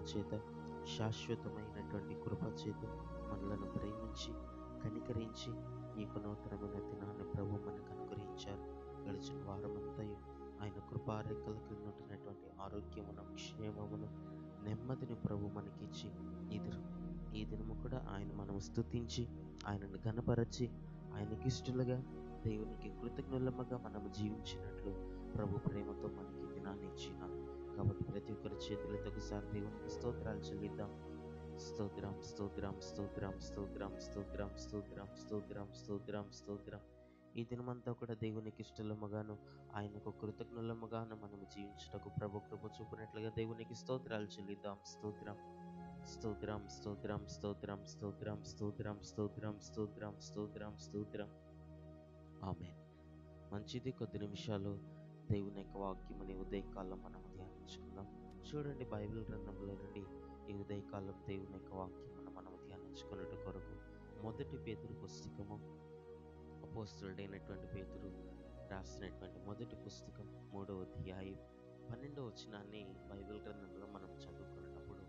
చేత, శాశ్వతమైనటువంటి కృప చేత మనలను ప్రేమించి కనికరించి నీకు నూతనమైన దినాన్ని ప్రభు మనకు అనుగ్రహించారు. గడిచిన వారమంతయు ఆయన కృపారేఖల కింద ఉంటున్నటువంటి ఆరోగ్యమును, క్షేమమును, నెమ్మదిని ప్రభు మనకిచ్చి ఈ దినము కూడా ఆయన మనం స్తుతించి ఆయనను ఘనపరచి ఆయనకి ఇష్టలుగా దేవునికి కృతజ్ఞులముగా మనం జీవించినట్లు ప్రభు ప్రేమతో మనకి దినాన్ని ఇచ్చినారు. కాబట్టి ప్రతి ఒక్కరి చేతులతో ఒకసారి దేవునికి స్తోత్రాలు చెల్లిద్దాం. స్తోత్రం, స్తోత్రం, స్తోత్రం, స్తోత్రం, స్తోత్రం, స్తోత్రం, స్తోత్రం, స్తోత్రం, స్తోత్రం. ఈ దినమంతా కూడా దేవునికి ఇష్టలముగాను ఆయనకు కృతజ్ఞులముగాను మనం జీవించుటకు ప్రభు కృప చూపినట్లుగా దేవునికి స్తోత్రాలు చెల్లిద్దాం. స్తోత్రం, స్తోత్రం, స్తోత్రం, స్తోత్రం, స్తోత్రం, స్తోత్రం, స్తోత్రం, స్తోత్రం, స్తోత్రం, స్తోత్రం. ఆమేన్. మంచిది. కొద్ది నిమిషాలు దేవుని యొక్క వాక్యముని ఉదయకాలం మనం ధ్యానించుకుందాం. చూడండి, బైబిల్ గ్రంథంలో నుండి ఈ ఉదయకాలం దేవుని యొక్క వాక్యమును మనం ధ్యానించుకున్నట్టు కొరకు మొదటి పేతురు పుస్తకము, అపోస్తలుడైనటువంటి పేతురు రాసినటువంటి మొదటి పుస్తకం 3వ అధ్యాయం 12వ వచనాన్ని బైబిల్ గ్రంథంలో మనం చదువుకున్నప్పుడు,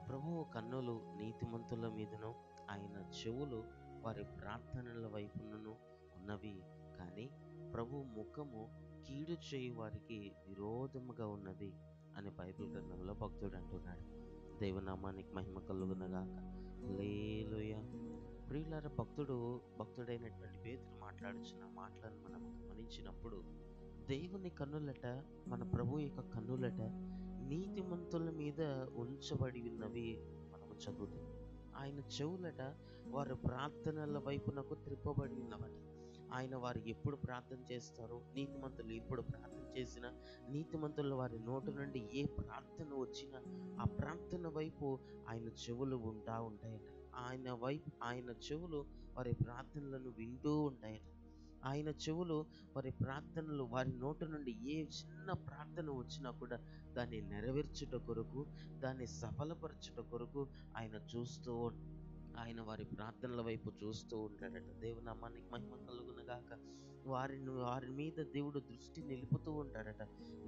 ప్రభువు కన్నులు నీతిమంతుల మీదను ఆయన చెవులు వారి ప్రార్థనల వైపునను ఉన్నవి, కానీ ప్రభు ముఖము కీడు చేయు వారికి విరోధముగా ఉన్నది అని బైబిల్ గ్రంథంలో భక్తుడు అంటున్నాడు. దేవునామానికి మహిమ కలుగునగాక. హల్లెలూయా. ప్రియులారా, భక్తుడైనటువంటి పేతురు మాట్లాడుచున్న మాటలను మనం గమనించినప్పుడు, దేవుని కన్నులట, మన ప్రభు యొక్క కన్నులట నీతిమంతుల మీద ఉంచబడి ఉన్నవి మనము చదువుతాం. ఆయన చెవులట వారి ప్రార్థనల వైపునకు త్రిప్పబడి ఉన్నవట. ఆయన వారు ఎప్పుడు ప్రార్థన చేస్తారో, నీతిమంతులు ఎప్పుడు ప్రార్థన చేసినా, నీతిమంతుల వారి నోటి నుండి ఏ ప్రార్థన వచ్చినా ఆ ప్రార్థన వైపు ఆయన చెవులు ఉంటాయట. ఆయన చెవులు వారి ప్రార్థనలను వింటూ ఉంటాయట. ఆయన చెవులు వారి ప్రార్థనలు, వారి నోటి నుండి ఏ చిన్న ప్రార్థన వచ్చినా కూడా దాన్ని నెరవేర్చుట కొరకు, దాన్ని సఫలపరచుట కొరకు ఆయన వారి ప్రార్థనల వైపు చూస్తూ ఉంటాడట. దేవునామానికి మహిమ కలుగునగాక. వారి మీద దేవుడు దృష్టి నిలుపుతూ ఉంటాడట.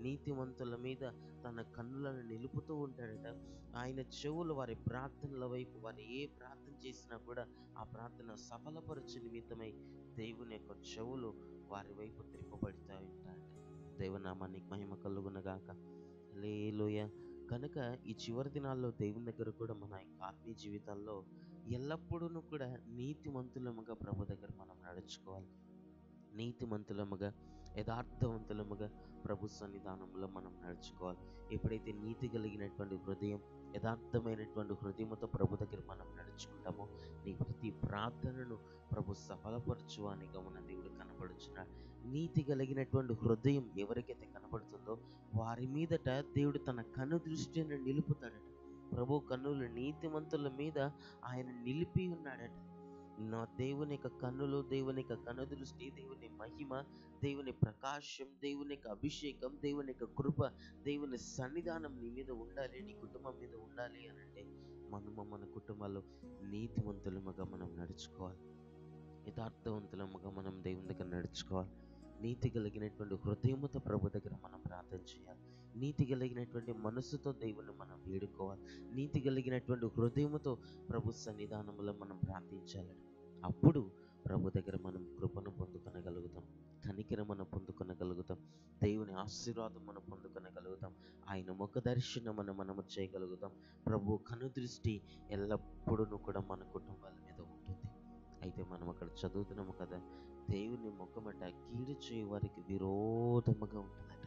నీతిమంతుల మీద తన కన్నులను నిలుపుతూ ఉంటాడట. ఆయన చెవులు వారి ప్రార్థనల వైపు, వారు ఏ ప్రార్థన చేసినా కూడా ఆ ప్రార్థన సఫలపరచు నిమిత్తమై దేవుని యొక్క చెవులు వారి వైపు త్రిప్పబడుతూ ఉంటాడట. దేవునామానికి మహిమ కలుగునగాక. హల్లెలూయా. కనుక ఈ చివరి దినాల్లో దేవుని దగ్గర కూడా మన ఆత్మీయ జీవితాల్లో ఎల్లప్పుడూ కూడా నీతిమంతులముగా ప్రభు దగ్గర మనం నడుచుకోవాలి. నీతిమంతులముగా, యథార్థవంతులముగా ప్రభు సన్నిధానంలో మనం నడుచుకోవాలి. ఎప్పుడైతే నీతి కలిగినటువంటి హృదయం, యథార్థమైనటువంటి హృదయంతో ప్రభు దగ్గర మనం నడుచుకుంటామో, నీ ప్రతి ప్రార్థనను ప్రభు సఫలపరచువానిగా మన దేవుడు కనపడుచున్నాడు. నీతి కలిగినటువంటి హృదయం ఎవరికైతే కనపడుతుందో వారి మీదట దేవుడు తన కన్ను దృష్టిని నిలుపుతాడట. ప్రభు కన్నులు నీతిమంతుల మీద ఆయన నిలిపి ఉన్నాడట. నా దేవుని యొక్క కన్నులు, దేవుని యొక్క కన్ను దృష్టి, దేవుని మహిమ, దేవుని ప్రకాశం, దేవుని యొక్క అభిషేకం, దేవుని యొక్క కృప, దేవుని సన్నిధానం నీ మీద ఉండాలి, నీ కుటుంబం మీద ఉండాలి అని అంటే మన కుటుంబాల్లో నీతిమంతులముగా మనం నడుచుకోవాలి. యథార్థవంతులముగా మనం దేవుని దగ్గర నడుచుకోవాలి. నీతి కలిగినటువంటి హృదయముతో ప్రభు దగ్గర మనం ప్రార్థన చేయాలి. నీతి కలిగినటువంటి మనసుతో దేవుని మనం వేడుకోవాలి. నీతి కలిగినటువంటి హృదయముతో ప్రభు సన్నిధానంలో మనం ప్రార్థించాలి. అప్పుడు ప్రభు దగ్గర మనం కృపను పొందుకొనగలుగుతాం, కనికరమును పొందుకొనగలుగుతాం, దేవుని ఆశీర్వాదం మనం పొందుకొనగలుగుతాం, ఆయన ముఖ దర్శనమును మనము చేయగలుగుతాం. ప్రభు కనుదృష్టి ఎల్లప్పుడూ కూడా మన కుటుంబాల మీద ఉంటుంది. అయితే మనం అక్కడ చదువుతున్నాము కదా, దేవుని ముఖమట కీడు చేయ వారికి విరోధముగా ఉంటుందట.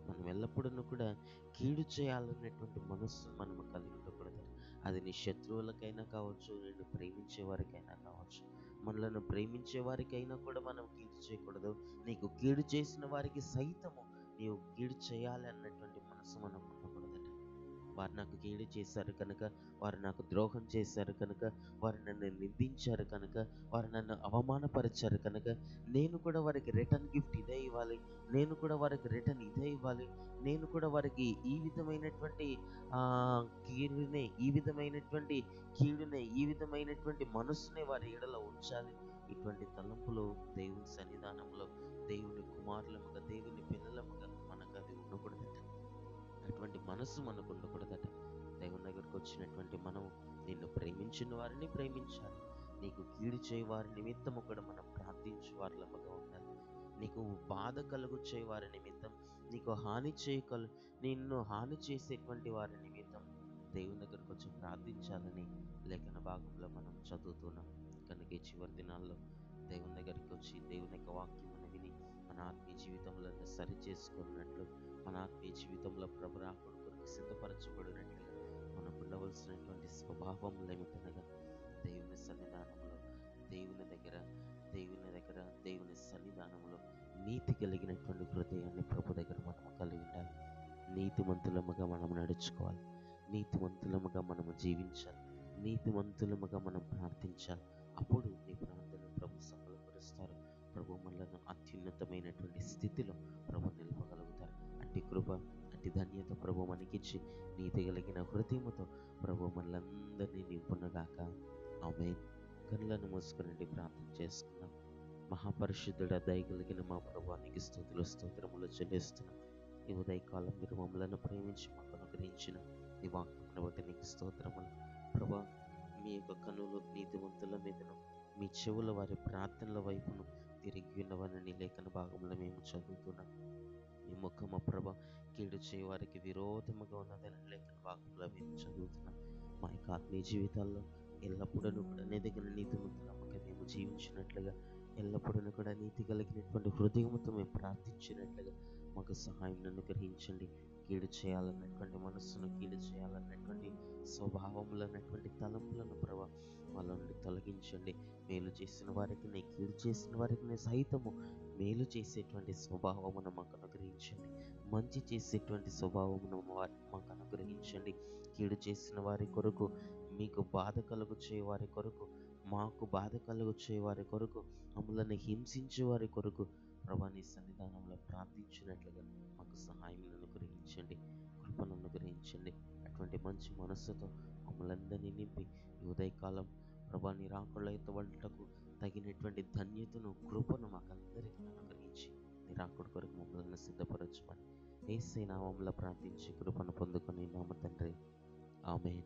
మనం ఎల్లప్పుడూ కూడా కీడు చేయాలనేటువంటి మనస్సు మనము కలిగి ఉండకూడదు. అది నీ శత్రువులకైనా కావచ్చు, నిన్ను ప్రేమించే వారికైనా కావచ్చు. మనలను ప్రేమించే వారికైనా కూడా మనం కీడు చేయకూడదు. నీకు కీడు చేసిన వారికి సైతము నీవు కీడు చేయాలి అన్నటువంటి మనసు మనం ఉండకూడదట. వారు నాకు కీడు చేశారు కనుక, వారు నాకు ద్రోహం చేశారు కనుక, వారు నన్ను నిందించారు కనుక, వారు నన్ను అవమానపరిచారు కనుక నేను కూడా వారికి రిటర్న్ గిఫ్ట్ ఇదే ఇవ్వాలి, నేను కూడా వారికి రిటర్న్ ఇదే ఇవ్వాలి, నేను కూడా వారికి ఈ విధమైనటువంటి కీడునే, ఈ విధమైనటువంటి మనస్సునే వారి ఎడల ఉంచాలి. ఇటువంటి తలంపులు దేవుని సన్నిధానంలో, దేవుని కుమారులముగా, దేవుని పిల్లలముగా మనకు అది ఉండకూడదట. అటువంటి మనసు మనకు ఉండకూడదట. దేవుని దగ్గరకు వచ్చినటువంటి మనం నిన్ను ప్రేమించిన వారిని ప్రేమించాలి. నీకు కీడు చేయ వారి నిమిత్తము కూడా మనం ప్రార్థించే వారిలాగా ఉండాలి. నీకు బాధ కలుగు చేయ వారి నిమిత్తం, నీకు నిన్ను హాని చేసేటువంటి వారి నిమిత్తం దేవుని దగ్గరకు వచ్చి ప్రార్థించాలని లేఖన భాగంలో మనం చదువుతున్నాం. కనుక ఈ చివరి దినాల్లో దేవుని దగ్గరికి వచ్చి దేవుని యొక్క వాక్యం విని మన ఆత్మీయ జీవితంలో సరి చేసుకున్నట్లు, మన ఆత్మీయ జీవితంలో ప్రభు రాకడ కొరకు సిద్ధపరచబడినట్లుగా మనకు ఉండవలసినటువంటి స్వభావములు ఏమిటనగా దేవుని సన్నిధానంలో, దేవుని దగ్గర దేవుని సన్నిధానంలో నీతి కలిగినటువంటి హృదయాన్ని ప్రభు దగ్గర మనం కలిగి ఉండాలి. నీతిమంతులముగా మనం నడుచుకోవాలి, నీతిమంతులముగా మనము జీవించాలి, నీతిమంతులముగా మనం ప్రార్థించాలి. అప్పుడు నీ ప్రార్థన ప్రభు సఫలపరుస్తారు. ప్రభు మనలను అత్యున్నతమైనటువంటి స్థితిలో ప్రభు నిలపగలుగుతారు. అట్టి కృప, అట్టి ధన్యత ప్రభు మనకిచ్చి నీతి కలిగిన హృదయముతో ప్రభు మనలందరినీ నింపునగాక. ఆమేన్. కళ్ళను మూసుకుని ప్రార్థన చేసుకున్నాం. మహాపరిశుద్ధుడ, దయగలిగిన మా ప్రభువానికి స్తుతులు స్తోత్రములు చెల్లిస్తున్నాం. ఈ ఉదయకాలం మీరు మమ్మలను ప్రేమించి మాకు అనుగ్రహించిన నీ వాక్యమును బట్టి నీకు స్తోత్రములు. ప్రభా, మీ యొక్క కనులు నీతిమంతుల మీదను, మీ చెవుల వారి ప్రార్థనల వైపును తిరిగి ఉన్నవని లేఖన భాగంలో మేము చదువుతున్నాం. మీ ముఖము ప్రభా కీడు చేయ వారికి విరోధముగా ఉన్నదని లేఖన భాగంలో మేము చదువుతున్నాం. మా యొక్క ఆత్మీయ జీవితాల్లో ఎల్లప్పుడూ కూడా నీ దగ్గర నీతిమంతులముగా మేము జీవించినట్లుగా, ఎల్లప్పుడూ కూడా నీతి కలిగినటువంటి హృదయముతో మేము ప్రార్థించినట్లుగా మాకు సహాయం అనుగ్రహించండి. కీడు చేయాలన్నటువంటి మనస్సును, కీడు చేయాలన్నటువంటి స్వభావములు అన్నటువంటి తలంపులను ప్రభా వాళ్ళ నుండి తొలగించండి. మేలు చేసిన వారికి, కీడు చేసిన వారికి సహితము మేలు చేసేటువంటి స్వభావమును మాకు అనుగ్రహించండి. మంచి చేసేటువంటి స్వభావమును మాకు అనుగ్రహించండి. కీడు చేసిన వారి కొరకు, మీకు బాధ కలుగు చేయవారి కొరకు, మాకు బాధ కలుగు చేయవారి కొరకు, మమ్మల్ని హింసించే వారి కొరకు ప్రభా నీ సన్నిధానంలో ప్రార్థించినట్లుగా మాకు సహాయం అనుగ్రహించండి, కృపను అనుగ్రహించండి. అటువంటి మంచి మనస్సుతో మమ్మల్ందరినీ నింపి ఈ ఉదయకాలం ప్రభా నీ రాకడలో ఎత్తబడుటకు తగినటువంటి ధన్యతను, కృపను మాకందరికీ అనుగ్రహించి నీ రాకడ కొరకు మమ్మల్ని సిద్ధపరచమని యేసయ్య నామములో ప్రార్థించి కృపను పొందుకొని నామ తండ్రి. ఆమేన్.